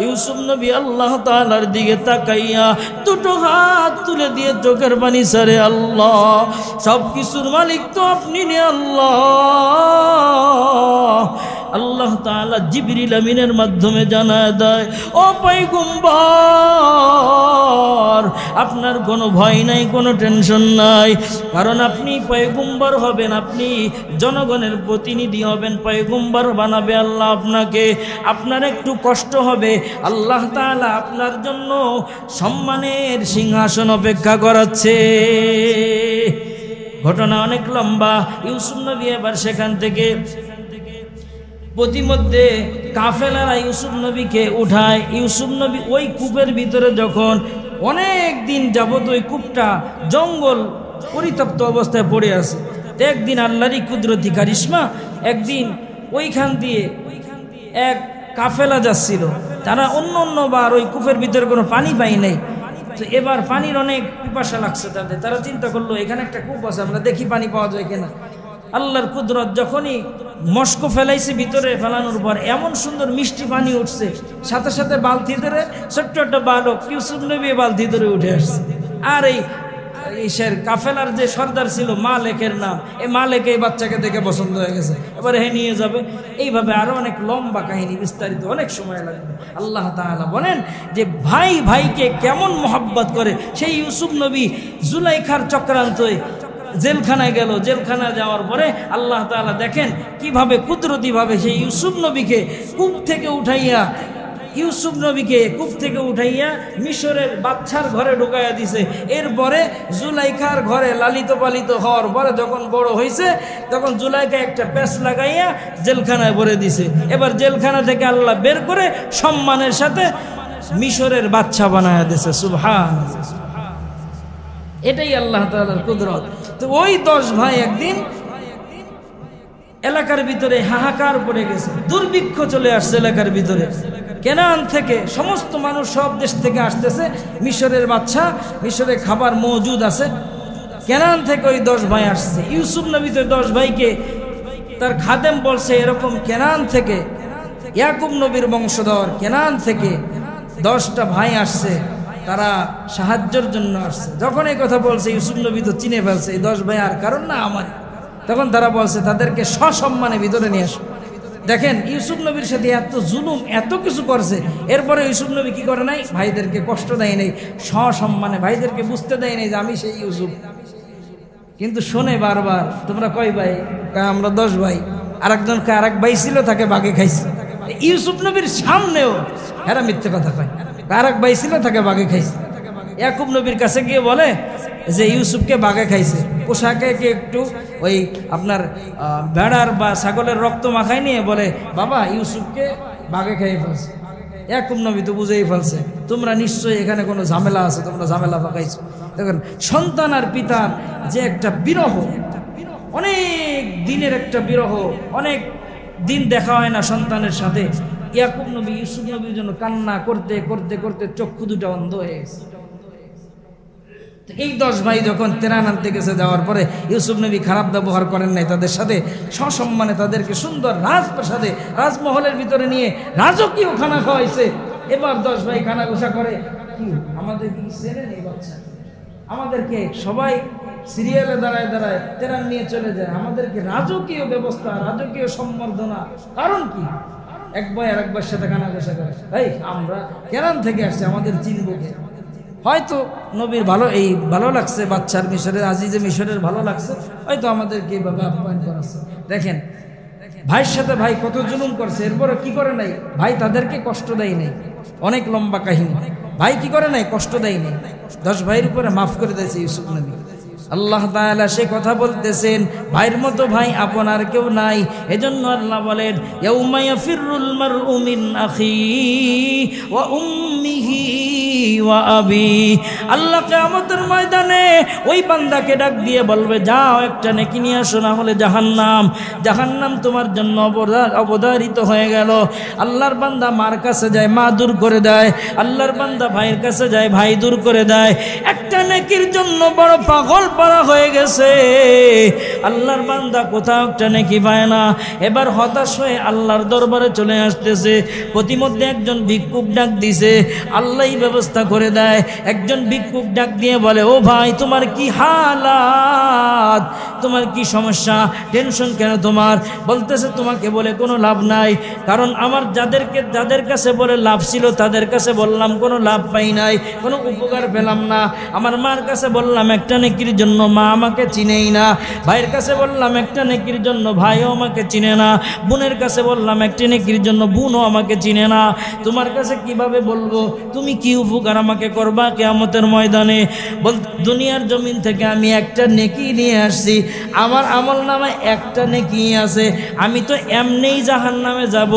ইউসুফ নবী আল্লাহ তাআলার দিকে তাকাইয়া দুটো হাত তুলে দিয়ে চোখের পানি ছাড়ে, আল্লাহ, সব কিছুর মালিক তো আপনি নে আল্লাহ। আল্লাহ তাআলা তাআলা জিবরিল আমিনের মাধ্যমে জানায় দেয়, ও পয়গম্বর আপনার কোনো ভয় নাই, কোনো টেনশন নাই, কারণ আপনি পয়গম্বর হবেন, আপনি জনগণের প্রতিনিধি হবেন, পয়গম্বর বানাবে আল্লাহ আপনাকে। আপনার একটু কষ্ট হবে, আল্লাহ তাআলা আপনার জন্য সম্মানের সিংহাসন অপেক্ষা করাচ্ছে। ঘটনা অনেক লম্বা। ইউসুফ নবী এবার সেখান থেকে প্রতিমধ্যে কাফেলারা ইউসুফ নবীকে উঠায়। ইউসুফ নবী ওই কূপের ভিতরে যখন অনেক দিন যাবত ওই কূপটা জঙ্গল পরিত্যক্ত অবস্থায় পড়ে আছে, তো একদিন আল্লাহরই কুদরতি কারিশমা, একদিন ওইখান দিয়ে এক কাফেলা যাচ্ছিল, তারা অন্যবার ওই কূপের ভিতরে কোনো পানি পাই নাই, তো এবার পানির অনেক পিপাসা লাগছে তাদের। তারা চিন্তা করলো এখানে একটা কূপ আছে, আমরা দেখি পানি পাওয়া যায় কিনা। আল্লাহর কুদরত, যখনই মস্ক ফেলাইছে ভিতরে ফেলানোর পর এমন সুন্দর মিষ্টি পানি উঠছে, সাথে সাথে বালতি ধরে ছোট্ট একটা বালক ইউসুফ নবী বালতি ধরে উঠে আসছে। আর এই কাফেলার যে সর্দার ছিল মালেকের নাম, এই মালেক এই বাচ্চাকে দেখে পছন্দ হয়ে গেছে, এবারে হে নিয়ে যাবে। এইভাবে আরো অনেক লম্বা কাহিনী, বিস্তারিত অনেক সময় লাগবে। আল্লাহ তাআলা বলেন যে ভাই ভাইকে কেমন মোহাব্বত করে। সেই ইউসুফ নবী জুলাইখার চক্রান্তই জেলখানায় গেল। জেলখানায় যাওয়ার পরে আল্লাহ তাআলা দেখেন কিভাবে কুদরতিভাবে সেই ইউসুফ নবীকে কূপ থেকে উঠাইয়া মিশরের বাচ্চার ঘরে ঢুকাইয়া দিছে। এরপরে জুলাইখার ঘরে লালিত পালিত হওয়ার পরে যখন বড় হয়েছে, তখন জুলাইখা একটা প্যাঁচ লাগাইয়া জেলখানায় ভরে দিছে। এবার জেলখানা থেকে আল্লাহ বের করে সম্মানের সাথে মিশরের বাচ্চা বানায়া দিছে। সুবহানাল্লাহ, এটাই আল্লাহ তাআলার কুদরত। তো ওই 10 ভাই একদিন এলাকার ভিতরে হাহাকার পড়ে গেছে, দুর্ভিক্ষ চলে আসছে এলাকার ভিতরে। কেনান থেকে সমস্ত মানুষ সব দেশ থেকে আসতেছে, মিশরের বাচ্চা, মিশরে খাবার মজুদ আছে। কেনান থেকে ওই 10 ভাই আসছে। ইউসুফ নবী তো 10 ভাইকে তার খাদেম বলছে এরকম কেনান থেকে, ইয়াকুব নবীর বংশধর কেনান থেকে 10টা ভাই আসছে, তারা সাহায্যের জন্য আসছে। যখন এই কথা বলছে ইউসুফ নবী তো চিনে ফেলছে এই 10 ভাই আর কারণ না আমার। তখন তারা বলছে তাদেরকে সসম্মানে ভিতরে নিয়ে আসো। দেখেন ইউসুফ নবীর সাথে এত জুলুম, এত কিছু করছে, এরপরে ইউসুফ নবী কি করে নাই, ভাইদেরকে কষ্ট দেয় নাই, সসম্মানে ভাইদেরকে বুঝতে দেয় নাই যে আমি সেই ইউসুফ। কিন্তু শোনে বারবার, তোমরা কয় ভাই? আমরা 10 ভাই। আরেকজন আরেক ভাই ছিল, তাকে বাগে খাইছে। ইউসুফ নবীর সামনেও এরা মিথ্যে কথা কয়, আরেক ভাই ছিল, তাকে বাগে খাইছে। ইয়াকুব নবীর কাছে গিয়ে বলে যে ইউসুফকে বাগে খাইছে। পোশাকে একটু ওই আপনার ভেড়ার বা ছাগলের রক্ত মাখায় নিয়ে বলে, বাবা ইউসুফকে বাগে খাইয়ে ফেলছে। ইয়াকুব নবী তো বুঝেই ফেলছে, তোমরা নিশ্চয়ই এখানে কোনো ঝামেলা আছে, তোমরা ঝামেলা পাকাইছো। দেখেন সন্তান আর পিতার যে একটা বিরহ, অনেক দিনের একটা বিরহ, অনেক দিন দেখা হয় না সন্তানের সাথে। ইয়াকুব নবী ইউসুফ নবীর জন্য কান্না করতে করতে করতে চক্ষু দুটো অন্ধ হয়ে গেছে। এই 10 ভাই যখন তেরান আনতে গেছে, যাওয়ার পরে ইউসুফ নবী খারাপ ব্যবহার করেন নাই তাদের সাথে, সসম্মানে তাদেরকে সুন্দর রাজপ্রাসাদে, রাজমহলের ভিতরে নিয়ে রাজকীয় খানা খাওয়াইছে। এবার 10 ভাই খানা গোসা করে, কি আমাদের কি চেনে নেই বাচ্চা, আমাদেরকে সবাই সিরিয়ালে দাঁড়ায় দাঁড়ায় তেরান নিয়ে চলে যায়, আমাদেরকে রাজকীয় ব্যবস্থা, রাজকীয় সম্বর্ধনা, কারণ কি? এক ভাই আর একবার সাথে কানা গোসা করে, এই আমরা কেরান থেকে আসছে, আমাদের চিনবকে। হয়তো নবীর ভালো লাগছে, বাচ্চার মিশরের আজিজে মিশরের ভালো লাগছে, হয়তো আমাদেরকে এইভাবে আপ্যায়ন করাচ্ছে। দেখেন ভাইয়ের সাথে ভাই কত জুলুম করছে, এরপরে কি করে নাই, ভাই তাদেরকে কষ্ট দেয় নাই। অনেক লম্বা কাহিনী। ভাই কি করে নাই, কষ্ট দেয় নাই। 10 ভাইয়ের উপরে মাফ করে দিয়েছে ইউসুফ নবী। আল্লাহ তাআলা সে কথা বলতেছেন, ভাইয়ের মতো ভাই আপন আর কেউ নাই। এজন্য আল্লাহ বলেন, ইয়াউমা ইয়াফিরুল মারউ মিন আখিহি ওয়া উম্মিহি ওয়া আবি। আল্লাহ কিয়ামতের ময়দানে ওই বান্দাকে ডাক দিয়ে বলবে, যাও একটা নেকি নিয়ে আসো, না হলে জাহান্নাম তোমার জন্য অবধারিত হয়ে গেল। আল্লাহর বান্দা মার কাছে যায়, মা দূর করে দেয়। আল্লাহর বান্দা ভাইয়ের কাছে যায়, ভাই দূর করে দেয়। একটা নেকির জন্য বড় পাগল পারা হয়ে গেছে। আল্লাহর বান্দা কোথাও একটা নেকি পায় না। এবার হতাশ হয়ে আল্লাহর দরবারে চলে আসতেছে। প্রতিমধ্যে একজন ভিক্ষুক ডাক দিছে, আল্লাহই ব্যবস্থা ব্যবস্থা করে দেয়। একজন ভিক্ষুক ডাক দিয়ে বলে, ও ভাই তোমার কি হালাত, তোমার কি সমস্যা, টেনশন কেন তোমার? বলতেছে তোমাকে বলে কোনো লাভ নাই, কারণ আমার যাদের কাছে বলে লাভ ছিল তাদের কাছে বললাম কোনো লাভ পাই নাই, কোনো উপকার পেলাম না। আমার মার কাছে বললাম একটা নেকির জন্য, মা আমাকে চিনেই না। ভাইয়ের কাছে বললাম একটা নেকির জন্য, ভাইও আমাকে চিনে না। বোনের কাছে বললাম একটা নেকির জন্য, বোনও আমাকে চিনে না। তোমার কাছে কিভাবে বলবো? তুমি কি উপকার আমাকে করবা কিয়ামতের ময়দানে? বল, দুনিয়ার জমিন থেকে আমি একটা নেকি নিয়ে আসছি, আমার আমল নামে একটা নেকি আছে, আমি তো এমনিই জাহান্নামে যাব।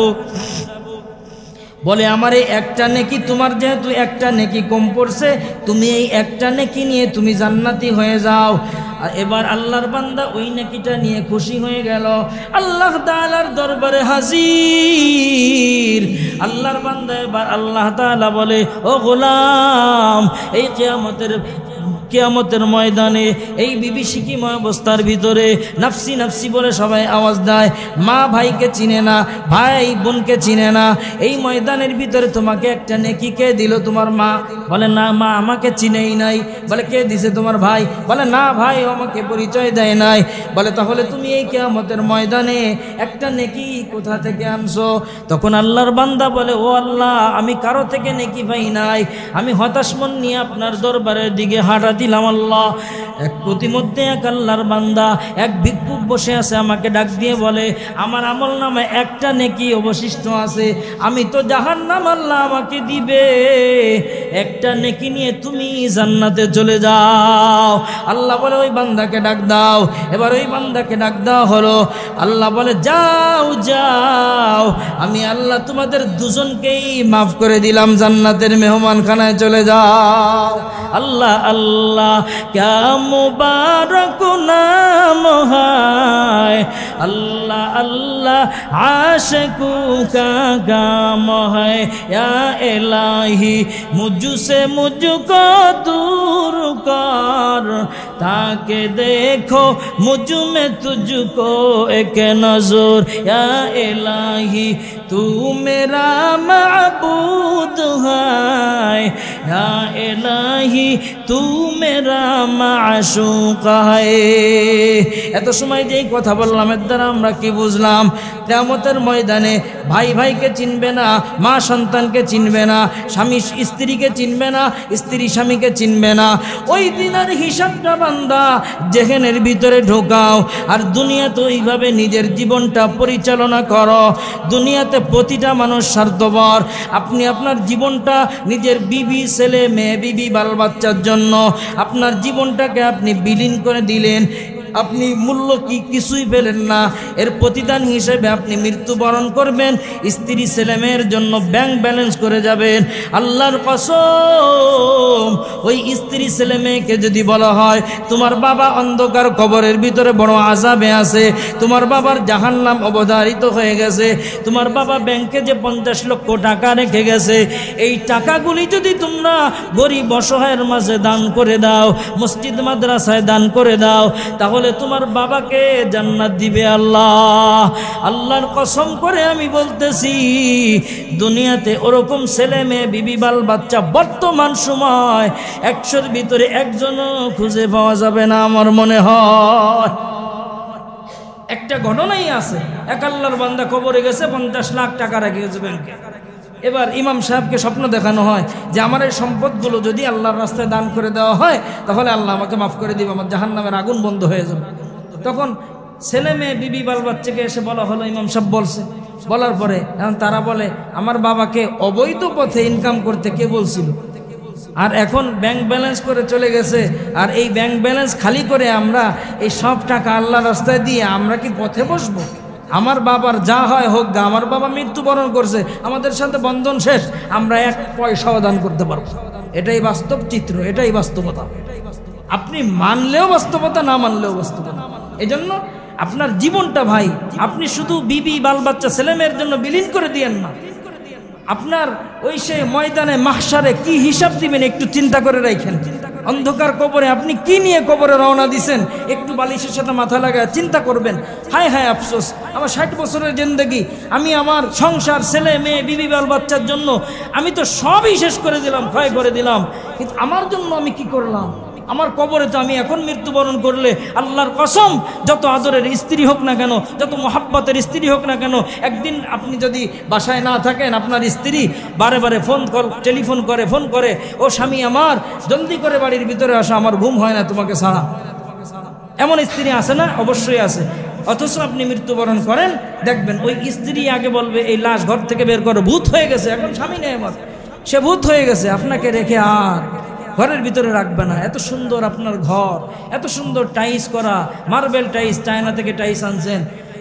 বলে আমার এই একটা নেকি, তোমার যেহেতু একটা নেকি কম পড়ছে, তুমি এই একটা নেকি নিয়ে তুমি জান্নাতি হয়ে যাও। আর এবার আল্লাহর বান্দা ওই নেকিটা নিয়ে খুশি হয়ে গেল, আল্লাহ তাআলার দরবারে হাজির। আল্লাহর বান্দা এবার আল্লাহ তাআলা বলে, ও গোলাম, এই কিয়ামতের ময়দানে এই বিভীষিকাময় অবস্থার ভিতরে নাফসি নাফসি বলে সবাই আওয়াজ দেয়, মা ভাইকে চিনে না, ভাই বোনকে চিনে না। এই ময়দানের ভিতরে তোমাকে একটা নেকি কে দিল? তোমার মা। বলে না, মা আমাকে চিনেই নাই। বলে কে দিছে? তোমার ভাই। বলে না, ভাই আমাকে পরিচয় দেয় নাই। বলে তাহলে তুমি এই কিয়ামতের ময়দানে একটা নেকি কোথা থেকে আনছো? তখন আল্লাহর বান্দা বলে, ও আল্লাহ, আমি কারো থেকে নেকি পাই নাই, আমি হতাশ মন নিয়ে আপনার দরবারের দিকে হাঁটা দিলাম। আল্লাহ, এক প্রতিমধ্যে এক আল্লাহর বান্দা, এক ভিক্ষুক বসে আছে, আমাকে ডাক দিয়ে বলে, আমার আমল নামে একটা নেকি অবশিষ্ট আছে, আমি তো জাহান্নাম, আল্লাহ আমাকে দিবে, একটা নেকি নিয়ে তুমি জান্নাতে চলে যাও। আল্লাহ বলে ওই বান্দাকে ডাক দাও। এবার ওই বান্দাকে ডাক দেওয়া হলো। আল্লাহ বলে, যাও যাও, আমি আল্লাহ তোমাদের দুজনকেই মাফ করে দিলাম, জান্নাতের মেহমানখানায় চলে যাও। আল্লাহ আল্লাহ ক্যা মুবারক নাম হায়, আল্লাহ আল্লাহ আশিকু কা গাম হায়, ইয়া ইলাহি মুঝসে মুঝকো दूर कर, ताके देखो मुझ में तुझको एक नजर, या इलाही तू मेरा माबूद है, या इलाही तू मेरा माशूक है। এত সময় যেই কথা বললাম এর দ্বারা আমরা কি বুঝলাম? কিয়ামতের ময়দানে ভাই ভাইকে চিনবে না, মা সন্তানকে চিনবে না, স্বামী স্ত্রীকে চিনবে না, স্ত্রী স্বামীকে চিনবে না। ওই দিনের হিসাবটা বান্দা যেখানের ভিতরে ঢোকাও, আর দুনিয়াতে ওইভাবে নিজের জীবনটা পরিচালনা করো। দুনিয়াতে প্রতিটা মানুষ স্বার্থপর। আপনি আপনার জীবনটা নিজের বিবি, ছেলে মেয়ে, বিবি বাল বাচ্চার জন্য আপনার জীবনটাকে আপনি বিলীন করে দিলেন। আপনি মূল্য কি কিছুই পেলেন না। এর প্রতিদান হিসেবে আপনি মৃত্যুবরণ করবেন, স্ত্রী ছেলে মেয়ের জন্য ব্যাংক ব্যালেন্স করে যাবেন। আল্লাহর কসম, ওই স্ত্রী ছেলে মেয়েকে যদি বলা হয় তোমার বাবা অন্ধকার কবরের ভিতরে বড় আযাবে আছে, তোমার বাবার জাহান্নাম অবধারিত হয়ে গেছে, তোমার বাবা ব্যাংকে যে 50 লক্ষ টাকা রেখে গেছে, এই টাকাগুলি যদি তোমরা গরিব অসহায়ের মাঝে দান করে দাও, মসজিদ মাদ্রাসায় দান করে দাও, তাহলে তোমার বাবাকে জান্নাত দিবে আল্লাহ। আল্লাহর কসম করে আমি বলতেছি, দুনিয়াতে ওরকম ছেলে মেয়ে, বিবি বাল বাচ্চা বর্তমান সময় 100-র ভিতরে একজনও খুঁজে পাওয়া যাবে না আমার মনে হয়। একটা ঘটনাই আছে, এক আল্লাহর বান্দা কবরে গেছে, 50 লাখ টাকা রেখে গেছে ব্যাংকে। এবার ইমাম সাহেবকে স্বপ্ন দেখানো হয় যে আমার এই সম্পদগুলো যদি আল্লাহর রাস্তায় দান করে দেওয়া হয় তাহলে আল্লাহ আমাকে মাফ করে দিবে, আমার জাহান্নামের আগুন বন্ধ হয়ে যাবে। তখন ছেলে মেয়ে, বিবি বাল বাচ্চাকে এসে বলা হলো, ইমাম সাহেব বলছে, বলার পরে এখন তারা বলে আমার বাবাকে অবৈধ পথে ইনকাম করতে কে বলছিল, আর এখন ব্যাংক ব্যালেন্স করে চলে গেছে, আর এই ব্যাংক ব্যালেন্স খালি করে আমরা এই সব টাকা আল্লাহর রাস্তায় দিয়ে আমরা কি পথে বসবো? আমার বাবার যা হয় হোক গা, আমার বাবা মৃত্যুবরণ করছে, আমাদের সাথে বন্ধন শেষ, আমরা 1 পয়সাও দান করতে পারবো। এটাই বাস্তব চিত্র, এটাই বাস্তবতা। আপনি মানলেও বাস্তবতা, না মানলেও বাস্তবতা। এজন্য আপনার জীবনটা ভাই আপনি শুধু বিবি বাল বাচ্চা ছেলে মেয়ের জন্য বিলীন করে দিয়েন না। আপনার ওই সে ময়দানে মাহশারে কি হিসাব দিবেন একটু চিন্তা করে রাখেন। অন্ধকার কবরে আপনি কি নিয়ে কবরে রওনা দিছেন, একটু বালিশের সাথে মাথা লাগায় চিন্তা করবেন। হায় হায় আফসোস, আমার 60 বছরের জিন্দেগি, আমি আমার সংসার, ছেলে মেয়ে, বিবি বাল বাচ্চার জন্য আমি তো সবই শেষ করে দিলাম, ক্ষয় করে দিলাম, কিন্তু আমার জন্য আমি কি করলাম? আমার কবরে তো আমি এখন মৃত্যুবরণ করলে আল্লাহর কসম, যত আদরের স্ত্রী হোক না কেন, যত মোহাব্বতের স্ত্রী হোক না কেন, একদিন আপনি যদি বাসায় না থাকেন, আপনার স্ত্রী বারে বারে টেলিফোন করে, ও স্বামী আমার, জলদি করে বাড়ির ভিতরে আসা, আমার ঘুম হয় না তোমাকে ছাড়া। এমন স্ত্রী আছে না? অবশ্যই আছে। অথচ আপনি মৃত্যুবরণ করেন, দেখবেন ওই স্ত্রী আগে বলবে এই লাশ ঘর থেকে বের করো, ভূত হয়ে গেছে, এখন স্বামী নেই আমার, সে ভূত হয়ে গেছে, আপনাকে রেখে আর ঘরের ভিতরে রাখবে না। এত সুন্দর আপনার ঘর, এত সুন্দর টাইলস করা, মার্বেল টাইলস, চায়না থেকে টাইলস আনছেন,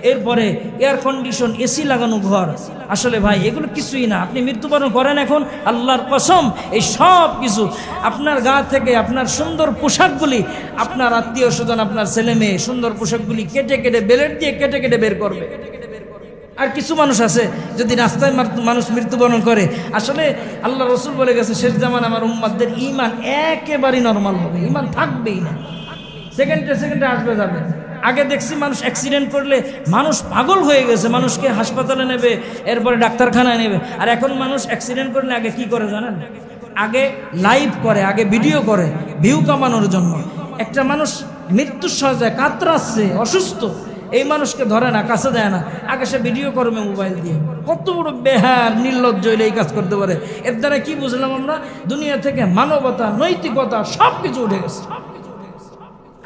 এরপরে এয়ার কন্ডিশন, এসি লাগানো ঘর। আসলে ভাই এগুলো কিছুই না। আপনি মৃত্যুবরণ করেন এখন, আল্লাহর কসম এই সব কিছু আপনার গা থেকে, আপনার সুন্দর পোশাকগুলি, আপনার আত্মীয় স্বজন, আপনার ছেলে মেয়ে সুন্দর পোশাকগুলি কেটে কেটে, ব্লেড দিয়ে কেটে কেটে বের করবে। আর কিছু মানুষ আছে, যদি রাস্তায় মানুষ মৃত্যুবরণ করে, আসলে আল্লাহ রসুল বলে গেছে শেষ জামান আমার উম্মাদের ঈমান একেবারেই নরমাল হবে, ঈমান থাকবেই না, সেকেন্ডে আসবে যাবে। আগে দেখছি মানুষ অ্যাক্সিডেন্ট করলে মানুষ পাগল হয়ে গেছে, মানুষকে হাসপাতালে নেবে, এরপরে ডাক্তারখানায় নেবে। আর এখন মানুষ অ্যাক্সিডেন্ট করলে আগে কি করে জানেন? আগে লাইভ করে, আগে ভিডিও করে, ভিউ কামানোর জন্য। একটা মানুষ মৃত্যুর সজ্জায় কাতরাচ্ছে, অসুস্থ, এই মানুষকে ধরে না, কাছে দেয় না, আগে সে ভিডিও করবে মোবাইল দিয়ে। কত বড় বেহার, নির্লজ্জ হইলে এই কাজ করতে পারে। এর দ্বারা কি বুঝলাম আমরা? দুনিয়া থেকে মানবতা, নৈতিকতা সব কিছু উঠে গেছে।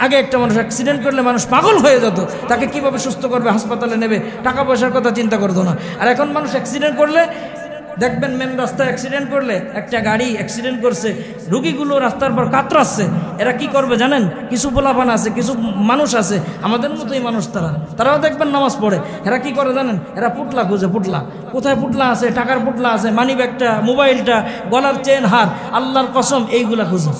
আগে একটা মানুষ অ্যাক্সিডেন্ট করলে মানুষ পাগল হয়ে যেত, তাকে কিভাবে সুস্থ করবে, হাসপাতালে নেবে, টাকা পয়সার কথা চিন্তা করতো না। আর এখন মানুষ অ্যাক্সিডেন্ট করলে দেখবেন, মেন রাস্তায় অ্যাক্সিডেন্ট করলে, একটা গাড়ি অ্যাক্সিডেন্ট করছে, রুগীগুলো রাস্তার পর কাতরাচ্ছে, এরা কি করবে জানেন? কিছু পোলাপান আছে, কিছু মানুষ আছে আমাদের মতোই মানুষ, তারাও দেখবেন নামাজ পড়ে, এরা কি করে জানেন? এরা পুটলা খুঁজে, পুটলা কোথায় পুটলা আছে, টাকার পুটলা আছে, মানি ব্যাগটা, মোবাইলটা, গলার চেন, হার, আল্লাহর কসম এইগুলা খুঁজে।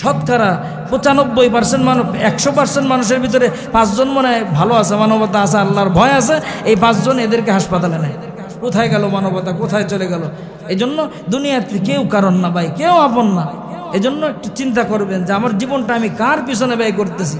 শতকরা 95% মানুষ, 100% মানুষের ভিতরে 5 জন মনে হয় ভালো আছে, মানবতা আছে, আল্লাহর ভয় আছে, এই 5 জন এদেরকে হাসপাতালে নেয়। কোথায় গেল মানবতা, কোথায় চলে গেল? এই জন্য দুনিয়াতে কেউ কারণ না ভাই, কেউ আপন না। এই জন্য একটু চিন্তা করবেন যে আমার জীবনটা আমি কার পিছনে ব্যয় করতেছি।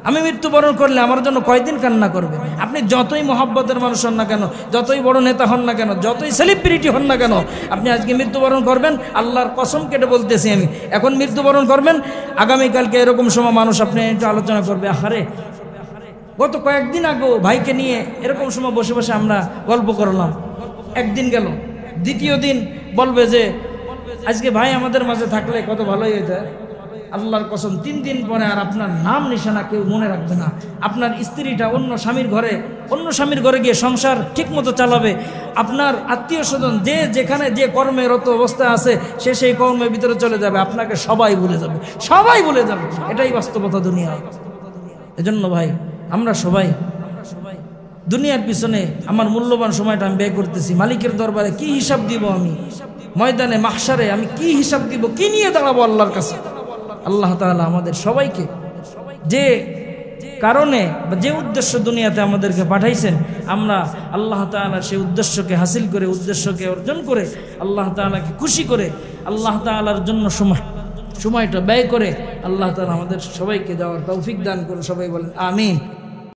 আমি মৃত্যুবরণ করলে আমার জন্য কয়দিন কান্না করবে? আপনি যতই মহব্বতের মানুষ হন না কেন, যতই বড় নেতা হন না কেন, যতই সেলিব্রিটি হন না কেন, আপনি আজকে মৃত্যুবরণ করবেন, আল্লাহর কসম কেটে বলতেছি আমি, এখন মৃত্যুবরণ করবেন, আগামীকালকে এরকম সময় মানুষ আপনি একটু আলোচনা করবে, আহারে গত কয়েকদিন আগেও ভাইকে নিয়ে এরকম সময় বসে বসে আমরা গল্প করলাম, একদিন গেল, দ্বিতীয় দিন বলবে যে আজকে ভাই আমাদের মাঝে থাকলে কত ভালোই হইতো। আল্লাহর কসম 3 দিন পরে আর আপনার নাম নিশানা কেউ মনে রাখবে না। আপনার স্ত্রীটা অন্য স্বামীর ঘরে গিয়ে সংসার ঠিক মতো চালাবে। আপনার আত্মীয় স্বজন যে যেখানে যে কর্মে রত অবস্থা আছে, সে সেই কর্মের ভিতরে চলে যাবে, আপনাকে সবাই ভুলে যাবে, সবাই ভুলে যাবে। এটাই বাস্তবতা দুনিয়া। এজন্য ভাই আমরা সবাই দুনিয়ার পিছনে আমার মূল্যবান সময়টা আমি ব্যয় করতেছি, মালিকের দরবারে কি হিসাব দিব? আমি ময়দানে মাহশারে আমি কি হিসাব দিব? কি নিয়ে দাঁড়াবো আল্লাহর কাছে? আল্লাহ তাআলা আমাদের সবাইকে যে কারণে বা যে উদ্দেশ্য দুনিয়াতে আমাদেরকে পাঠাইছেন, আমরা আল্লাহ তাআলা সেই উদ্দেশ্যকে হাসিল করে, উদ্দেশ্যকে অর্জন করে, আল্লাহ তাআলাকে খুশি করে, আল্লাহ তাআলার জন্য সময়টা ব্যয় করে আল্লাহ তাআলা আমাদের সবাইকে যাওয়ার তৌফিক দান করুন। সবাই বলেন আমিন।